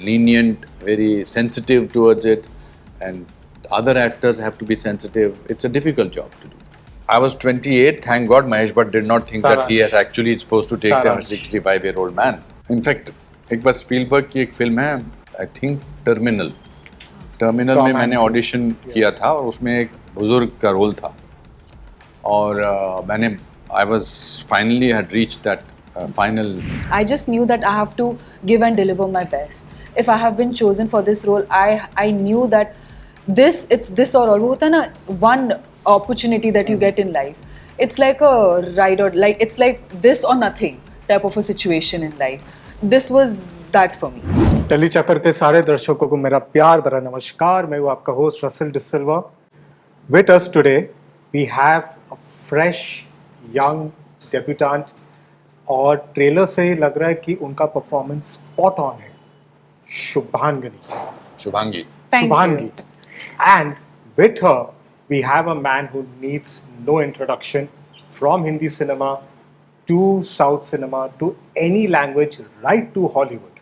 lenient, very sensitive towards it, and other actors have to be sensitive. It's a difficult job to do. I was 28. Thank God, Mahesh Bhatt did not think that he is actually supposed to take a 65-year-old man. In fact, एक बार Spielberg की एक film है, I think terminal में मैंने audition किया था और उसमें एक बुजुर्ग का रोल था और मैंने I was finally had reached that final. I just knew that I have to give and deliver my best. If I have been chosen for this role, I knew that it's this or all. वो होता है ना, one opportunity that you get in life. It's like a ride or like it's like this or nothing type of a situation in life. This was that for me. टेली चक्कर के सारे दर्शकों को मेरा प्यार भरा नमस्कार. मैं हूँ आपका host Russell D'Silva. With us today we have a fresh young debutant और ट्रेलर से ही लग रहा है कि उनका परफॉर्मेंस स्पॉट ऑन है. Shubhangi. And with her we have a man who needs no introduction from Hindi cinema to South cinema to any language right to Hollywood.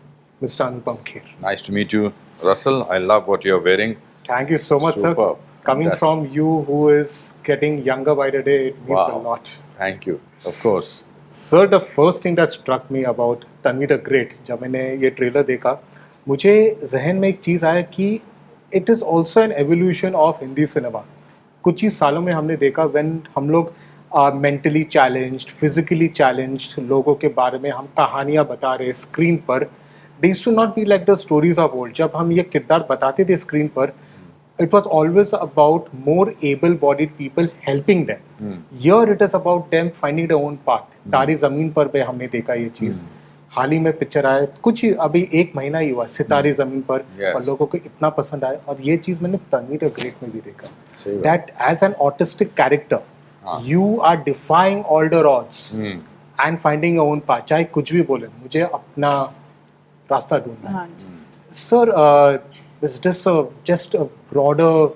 Mr. Anupam Kher. Nice to meet you, Russell. I love what you're wearing. Thank you so much, Superb. sir. Coming from you, who is getting younger by the day, it means a lot. Thank you. Of course. Sir, the first thing that struck me about Tanvi the Great, जब मैंने ये trailer देखा, मुझे जहन में एक चीज़ आया कि it is also an evolution of Hindi cinema. कुछ ही सालों में हमने देखा when हम लोग मेंटली चैलेंज्ड, फिजिकली चैलेंज्ड लोगों के बारे में हम कहानियाँ बता रहे स्क्रीन पर. They used to not be like the stories of old. जब हम ये किरदार बताते थे स्क्रीन पर, it was always about more able-bodied people helping them. Here it is about them finding their own path. तारी ज़मीन पर भी हमने देखा ये चीज़. हाल ही में पिक्चर आया, कुछ ही अभी 1 महीना ही हुआ, सितारे ज़मीन पर, और लोगों को इतना पसंद आया. और ये चीज़ मैंने तन्वी द ग्रेट में भी देखा. That as an autistic character, you are defying all the odds and finding your own path. चाहे कुछ भी बोले, मुझे अपना रास्ता ढूंढना है. Sir, is this just a broader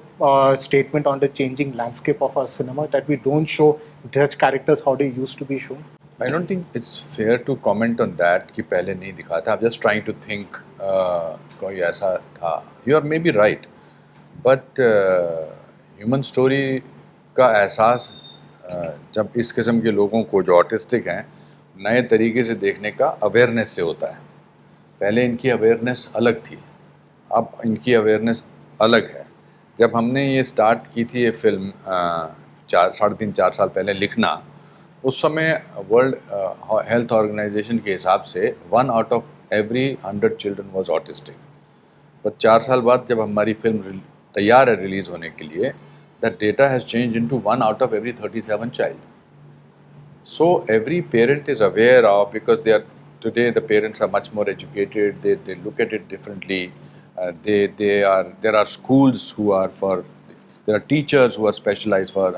statement on the changing landscape of our cinema that we don't show such characters how they used to be shown? I don't think it's fair to comment on that कि पहले नहीं दिखा था. I'm just trying to think कोई ऐसा था. You are maybe right, but human story का एहसास जब इस किस्म के लोगों को जो ऑटिस्टिक हैं नए तरीके से देखने का अवेयरनेस से होता है. पहले इनकी अवेयरनेस अलग थी, अब इनकी अवेयरनेस अलग है. जब हमने ये स्टार्ट की थी ये फिल्म 3.5-4 साल पहले लिखना, उस समय वर्ल्ड हेल्थ ऑर्गेनाइजेशन के हिसाब से 1 out of every 100 children was autistic. पर 4 साल बाद जब हमारी फिल्म तैयार है रिलीज़ होने के लिए, that data has change into 1 out of every 37 child. So every parent is aware of, because they are today the parents are much more educated. They look at it differently. There are schools who are for, there are teachers who are specialized for.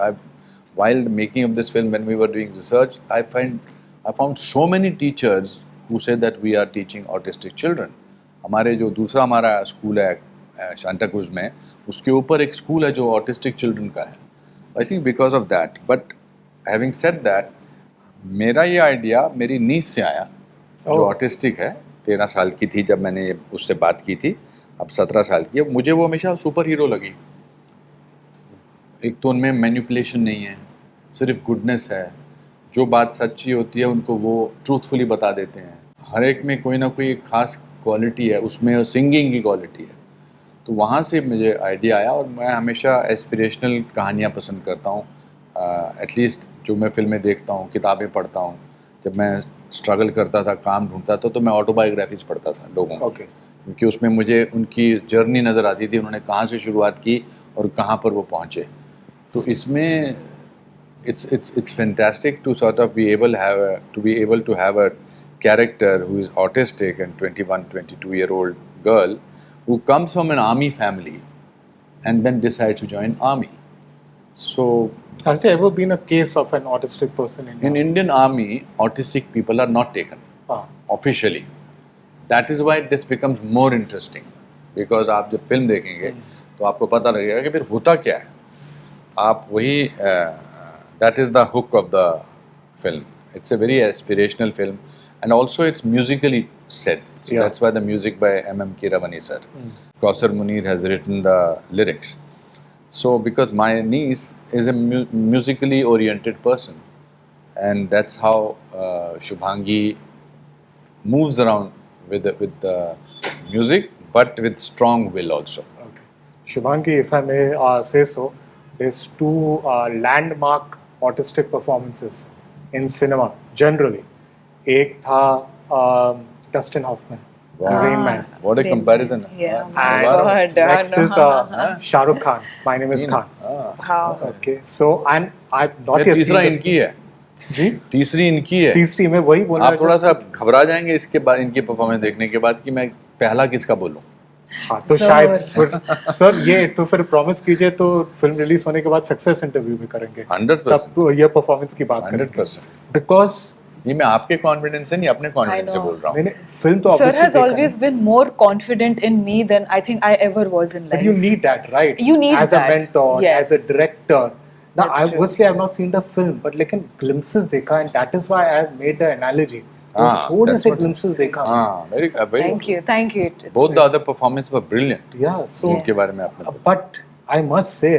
While making of this film, when we were doing research, I found so many teachers who said that we are teaching autistic children. हमारे जो दूसरा हमारा school है Shanta cruise में, उसके ऊपर एक school है जो ऑटिस्टिक चिल्ड्रन का है. I think because of that. But having said that, मेरा ये आइडिया मेरी नीस से आया जो ऑटिस्टिक है. 13 साल की थी जब मैंने उससे बात की थी, अब 17 साल की है. मुझे वो हमेशा सुपर हीरो लगी. एक तो उनमें मैनिपुलेशन नहीं है, सिर्फ गुडनेस है. जो बात सच्ची होती है उनको वो ट्रूथफुली बता देते हैं. हर एक में कोई ना कोई खास क्वालिटी है, उसमें सिंगिंग की क्वालिटी है. तो वहाँ से मुझे आइडिया आया और मैं हमेशा एस्पिरेशनल कहानियाँ पसंद करता हूँ. एटलीस्ट जो मैं फिल्में देखता हूँ, किताबें पढ़ता हूँ. जब मैं स्ट्रगल करता था, काम ढूंढता था, तो मैं ऑटोबायोग्राफीज पढ़ता था लोगों की. क्योंकि उसमें मुझे उनकी जर्नी नज़र आती थी, उन्होंने कहाँ से शुरुआत की और कहाँ पर वो पहुँचे. तो इसमें it's fantastic to sort of be able to have a character who is autistic and 22-year-old girl who comes from an army family and then decides to join army. So has there ever been a case of an autistic person in Indian Army? Autistic people are not taken officially. That is why this becomes more interesting, because आप जब film देखेंगे तो आपको पता लगेगा कि फिर होता क्या है. आप वही that is the hook of the film. It's a very aspirational film. and also it's musically said. So Yeah. that's why the music by M.M. Keeravani sir. Kausar Munir has written the lyrics. So because my niece is a musically oriented person, and that's how Shubhangi moves around with the music, but with strong will also. Okay. Shubhangi, if I may say so, there's two landmark autistic performances in cinema generally. एक था Dustin Hoffman, Rain Man. What a Rain comparison. Man. Yeah, Huh? my And God. next is Shah Rukh Khan, My Name is Khan. How? Okay, so and I've not ये yet तीसरा seen the- इनकी है, जी तीसरी इनकी है. तीसरी में वही बोलना आप थोड़ा सा घबरा जाएंगे इसके बाद, इनकी परफॉर्मेंस देखने के बाद, कि मैं पहला किसका बोलूं. हाँ तो Sir. शायद सर ये तो फिर प्रॉमिस कीजिए तो फिल्म रिलीज होने के बाद सक्सेस इंटरव्यू भी करेंगे 100%. तब ये परफॉर्मेंस की बात करेंगे 100%. बिकॉज ये मैं आपके कॉन्फिडेंस से नहीं, अपने कॉन्फिडेंस से know. बोल रहा हूँ. मैंने फिल्म तो Sir obviously has देखा always been more confident in me than I think I ever was in but life. you need that right You need as that. a mentor Yes. as a director now That's true. obviously I've not seen the film but लेकिन glimpses देखा and that is why I've made the analogy थोड़े that's से what- glimpses देखा very Thank you, thank you. Both the other performances were brilliant. yeah so उनके बारे में आपने but I must say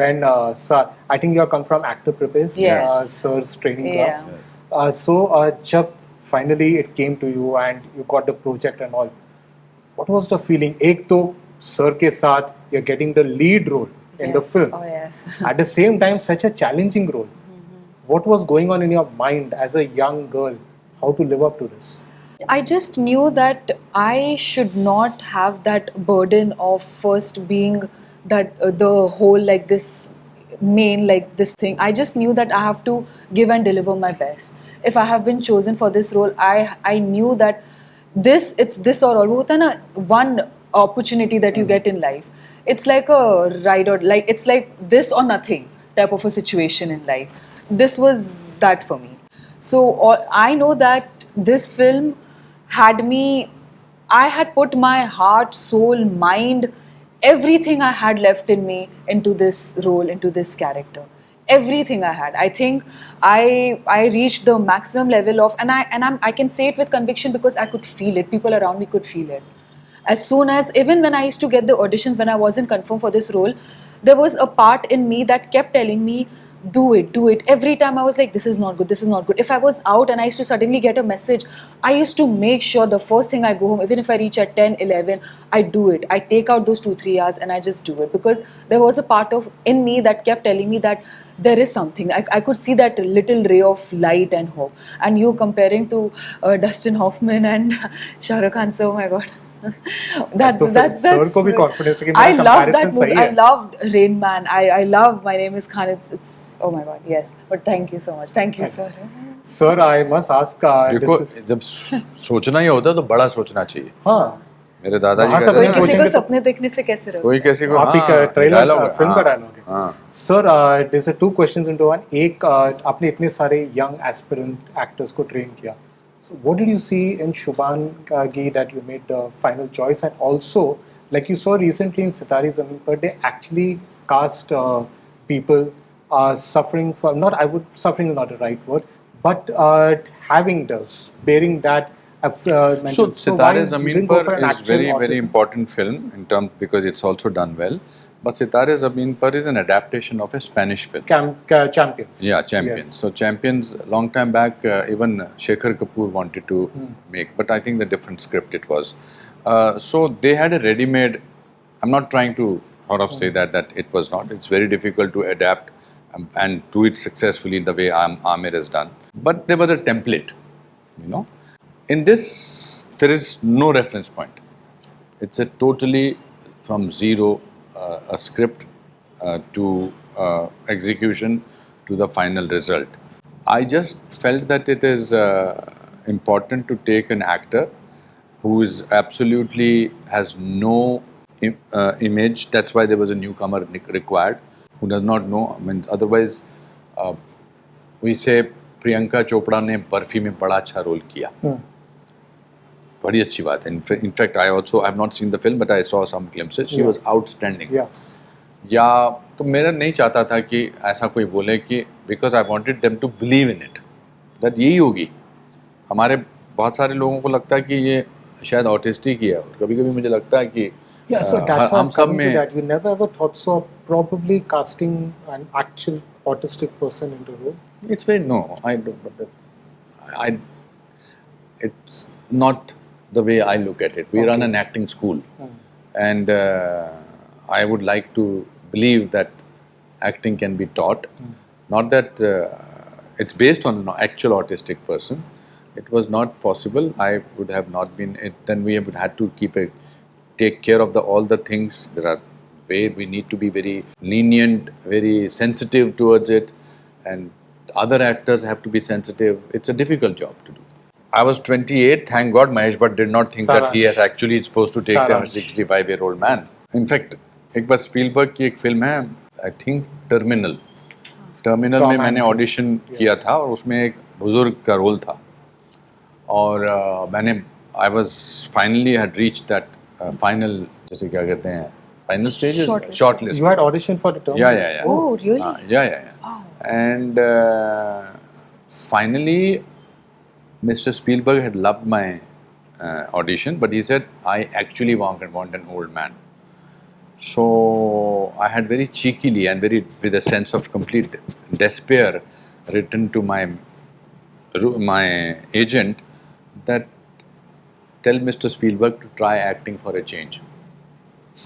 when sir I think you have come from actor prepares Yes. sir's training Yeah. class so जब finally it came to you and you got the project and all what was the feeling एक तो sir के साथ you're getting the lead role in the Yes. film Oh yes. at the same time such a challenging role what was going on in your mind as a young girl how to live up to this I just knew that I should not have that burden of first being that the whole like this main like this thing. I just knew that I have to give and deliver my best. If I have been chosen for this role, I knew that it's this or all. वो होता है ना, one opportunity that you get in life. It's like a ride or like it's like this or nothing type of a situation in life. This was that for me. So I know that this film had me. I had put my heart, soul, mind, everything I had left in me into this role, into this character. Everything I had. I think I reached the maximum level of, and I can say it with conviction because I could feel it. People around me could feel it. As soon as, even when I used to get the auditions when I wasn't confirmed for this role, there was a part in me that kept telling me, do it. Every time I was like, this is not good. If I was out and I used to suddenly get a message, I used to make sure the first thing I go home, even if I reach at 10, 11, I do it. I take out those 2-3 hours and I just do it because there was a part of in me that kept telling me that there is something. I could see that little ray of light and hope. And you comparing to Dustin Hoffman and Shah Rukh Khan, so oh my God. that's sir को भी confidence है कि I मेरा love that comparison movie. सही I है loved Rain Man. I love My Name is Khan. It's oh my God, yes. But thank you so much. Thank you, sir. sir I must ask देखो, this is जब सोचना ही होता है तो बड़ा सोचना चाहिए. हाँ मेरे दादाजी वहाँ तक कहते कोई थे ना, किसी को सोचेंगे तो- सपने देखने से कैसे रोकता कोई है? कैसे को, आप ही का ट्रेलर dialogue है, फिल्म का हाँ, डायलॉग है हाँ. Sir this are 2 questions into one एक आपने इतने सारे यंग एस्पिरेंट एक्टर्स को ट्रेन किया so what did you see in Shubhangi that you made the final choice and also like you saw recently in Sitare Zameen Par they actually cast people suffering from not I would suffering is not the right word but having this bearing that So mental Sitare why you Zameen didn't go Par for an is actual very autism? important film in terms because it's also done well. But Sitare Zameen Par is an adaptation of a Spanish film. Champions. Yeah, Champions. Yes. So Champions, long time back, even Shekhar Kapoor wanted to make, but I think the different script it was. So they had a ready-made. I'm not trying to sort of say that it was not. It's very difficult to adapt and do it successfully the way Amir has done. But there was a template, you know. In this, there is no reference point. It's a totally from zero a script to execution to the final result. I just felt that it is important to take an actor who is absolutely has no image. That's why there was a newcomer required who does not know. I mean, otherwise, we say Priyanka Chopra ने बर्फी में बड़ा अच्छा role किया. बड़ी अच्छी बात है. In fact, I have not seen the film, but I saw some glimpses. She was outstanding. Yeah. या तो मेरा नहीं चाहता था कि ऐसा कोई बोले कि because I wanted them to believe in it, that यही होगी. हमारे बहुत सारे लोगों को लगता है कि ये शायद ऑटिस्टिक ही है, और कभी-कभी मुझे लगता है कि Yeah, so that's why I हम was सब coming to में that. You never ever thought so of probably casting an actual autistic person into role? it's very no, I don't. I it's not the way I look at it. We run Okay. an acting school, and I would like to believe that acting can be taught. Not that it's based on an actual autistic person. It was not possible. I would have not been. Then we would have to take care of all the things. There are way we need to be very lenient, very sensitive towards it, and other actors have to be sensitive. It's a difficult job to do. I was 28. Thank God, Mahesh Bhatt did not think that he Saransh. is actually supposed to take Saransh. 65-year-old man. In fact, एक बार Spielberg की एक film है, I think terminal में Tom मैंने Hanks is- audition किया था, और उसमें एक बुजुर्ग का रोल था, और मैंने I was finally had reach that final, जैसे क्या कहते हैं, final stage, Shortlist. Shortlist. You had auditioned for the term? Yeah. Oh, really? Yeah. Wow. And finally, Mr. Spielberg had loved my audition, but he said, I actually want an old man. So I had very cheekily and with a sense of complete despair written to my agent that tell Mr. Spielberg to try acting for a change.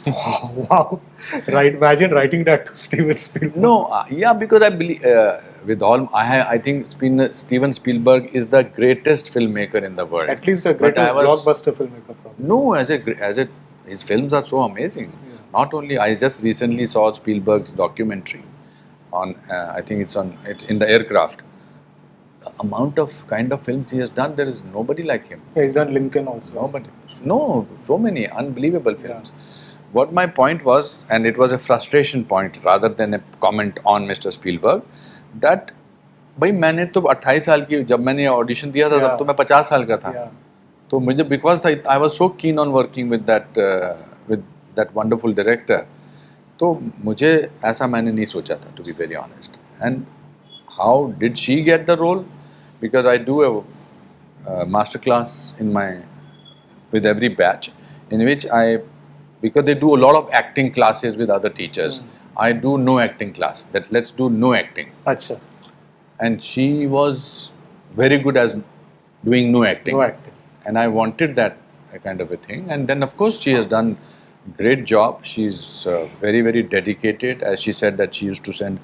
Wow. Right. Imagine writing that to Steven Spielberg. No, yeah, because I believe I think Steven Spielberg is the greatest filmmaker in the world. At least a But greatest I was- blockbuster filmmaker, probably. No, his films are so amazing. Not only, I just recently saw Spielberg's documentary on, I think it's in the aircraft. The amount of kind of films he has done, there is nobody like him. Yeah, he's done Lincoln also. Nobody. No, so many unbelievable films. What my point was, and it was a frustration point rather than a comment on Mr. Spielberg, that भाई मैंने तो 28 साल की जब मैंने audition दिया था, तब तो मैं 50 साल का था. Yeah. तो मुझे because I was so keen on working with that wonderful director, तो मुझे ऐसा मैंने नहीं सोचा था, to be very honest. And how did she get the role? Because I do a master class in my with every batch, in which because they do a lot of acting classes with other teachers, I do no acting class, that let's do no acting. Acha. And she was very good as doing no acting. No acting. And I wanted that kind of a thing. And then, of course, she has done great job. She's very, very dedicated. As she said that she used to send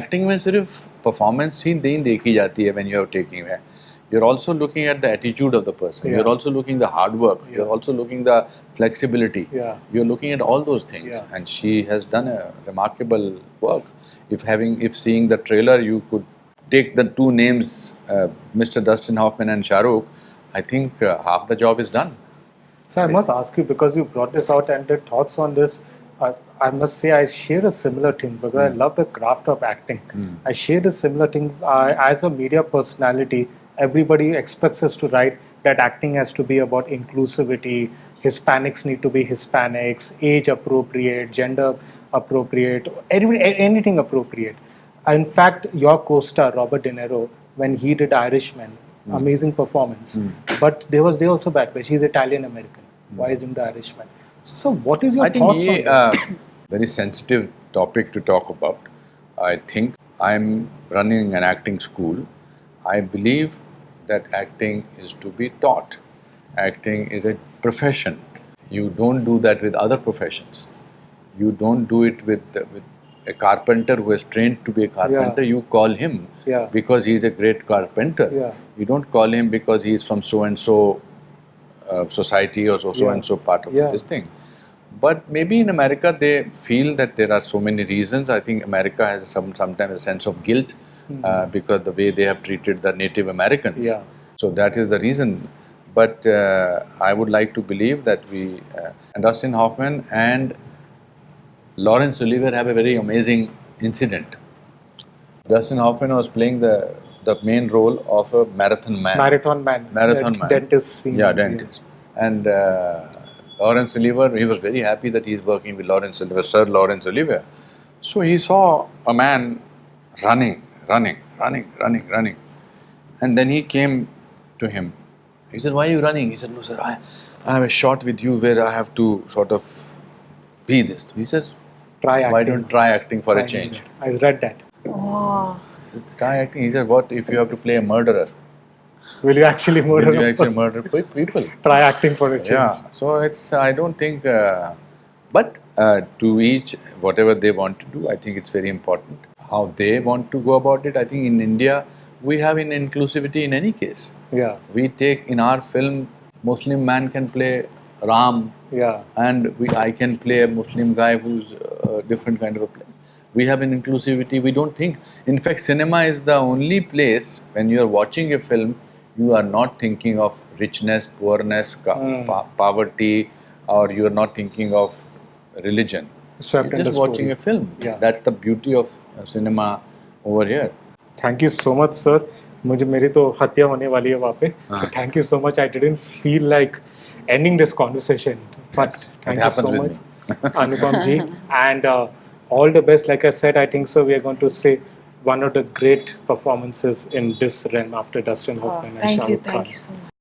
acting में सिर्फ performance ही नहीं देखी जाती है when you are taking it. You're also looking at the attitude of the person. Yeah. You're also looking the hard work. Yeah. You're also looking the flexibility. Yeah. You're looking at all those things. Yeah. And she has done a remarkable work. If seeing the trailer, you could take the two names, Mr. Dustin Hoffman and Shah Rukh, I think half the job is done. So I must ask you, because you brought this out and the thoughts on this, I must say I share a similar thing because I love the craft of acting. I share a similar thing. As a media personality, everybody expects us to write that acting has to be about inclusivity, Hispanics need to be Hispanics, age appropriate, gender appropriate, anything appropriate. In fact, your co-star Robert De Niro, when he did Irishman, amazing performance. But there was also backlash. He's Italian American. Why is he doing the Irishman? So what is your I think thoughts on this? very sensitive topic to talk about. I think I'm running an acting school. I believe that acting is to be taught. Acting is a profession. You don't do that with other professions. You don't do it with a carpenter who is trained to be a carpenter. Yeah. You call him Yeah. because he's a great carpenter. Yeah. You don't call him because he's from so and so society or so Yeah. and so part of Yeah. this thing. But maybe in America they feel that there are so many reasons. I think America has sometimes a sense of guilt because the way they have treated the Native Americans. Yeah. So that is the reason. But I would like to believe that and Dustin Hoffman and Laurence Olivier have a very amazing incident. Dustin Hoffman was playing the main role of a marathon man. Marathon man. Marathon man. Dentist scene. Yeah, dentist. And Laurence Olivier, he was very happy that he is working with Laurence Olivier, Sir Laurence Olivier. So he saw a man running. And then he came to him He said, why are you running? He said, no, sir, I have a shot with you where I have to sort of be this. He said, Try acting. why don't try acting for a I change? I read that. Wow. I said, try acting. He said, what if you have to play a murderer? Will you actually murder Will you a actually person? murder people? Try acting for a change. Yeah, so it's, I don't think, but to each, whatever they want to do, I think it's very important. How they want to go about it, I think in India, we have an inclusivity in any case. Yeah. We take, in our film, Muslim man can play Ram, Yeah. and I can play a Muslim guy who's a different kind of a play. We have an inclusivity, we don't think. In fact, cinema is the only place when you are watching a film, you are not thinking of richness, poorness, poverty, or you are not thinking of religion. Swept You're in just the watching story. a film. Yeah. That's the beauty of cinema over here. Thank you so much, sir. मुझे मेरी तो हत्या होने वाली है वहाँ पे. हाँ. Thank you so much. I didn't feel like ending this conversation, but Yes, it thank you so happens much, with Anupam ji, and all the best. Like I said, I think so. We are going to say one of the great performances in this realm after Dustin Hoffman and Shah Rukh Khan. Thank you so much.